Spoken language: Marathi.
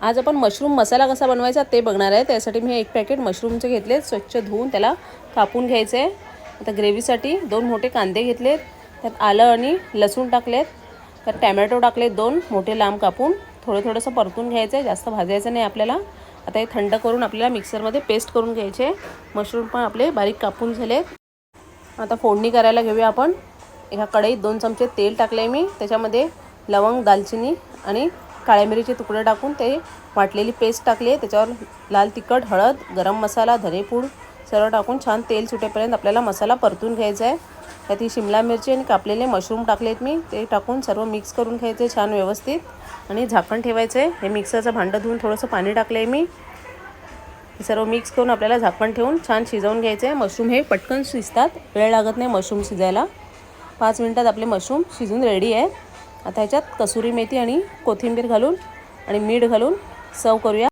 आज आपण मशरूम मसाला कसा बनवायचा ते बघणार आहे। त्यासाठी मी एक पॅकेट मशरूमचे घेतले, स्वच्छ धुवून त्याला कापून घ्यायचे आहे। आता ग्रेव्हीसाठी 2 मोठे कांदे घेतलेत, त्यात आलं आणि लसूण टाकलेत, त्यात टोमॅटो टाकले 2 मोठे लांब कापून, थोडंसं परतून घ्यायचं आहे, जास्त भाजायचं नाही आपल्याला। आता हे थंड करून आपल्याला मिक्सरमध्ये पेस्ट करून घ्यायचे। मशरूम पण आपले बारीक कापून झालेत। आता फोडणी करायला घेऊया आपण। एका कढईत 2 चमचे तेल टाकले मी, त्याच्यामध्ये लवंग, दालचिनी आणि काळ्या मिरीचे तुकडे टाकून ते वाटलेली पेस्ट टाकली। त्याच्यावर लाल तिखट, हळद, गरम मसाला, धनेपूड सर्व टाकून छान तेल सुटेपर्यंत आपल्याला मसाला परतून घ्यायचा आहे। त्यात ही शिमला मिरची आणि कापलेले मशरूम टाकलेत मी, ते टाकून सर्व मिक्स करून घ्यायचे छान व्यवस्थित आणि झाकण ठेवायचं आहे। हे मिक्सरचं भांडं धुवून थोडंसं पाणी टाकलं आहे मी। सर्व मिक्स करून आपल्याला झाकण ठेवून छान शिजवून घ्यायचं आहे। मशरूम हे पटकन शिजतात, वेळ लागत नाही मशरूम शिजायला। 5 मिनिटात आपले मशरूम शिजून रेडी आहे। आता ह्याच्यात कसुरी मेथी आणि कोथिंबीर घालून आणि मीठ घालून सर्व करूया।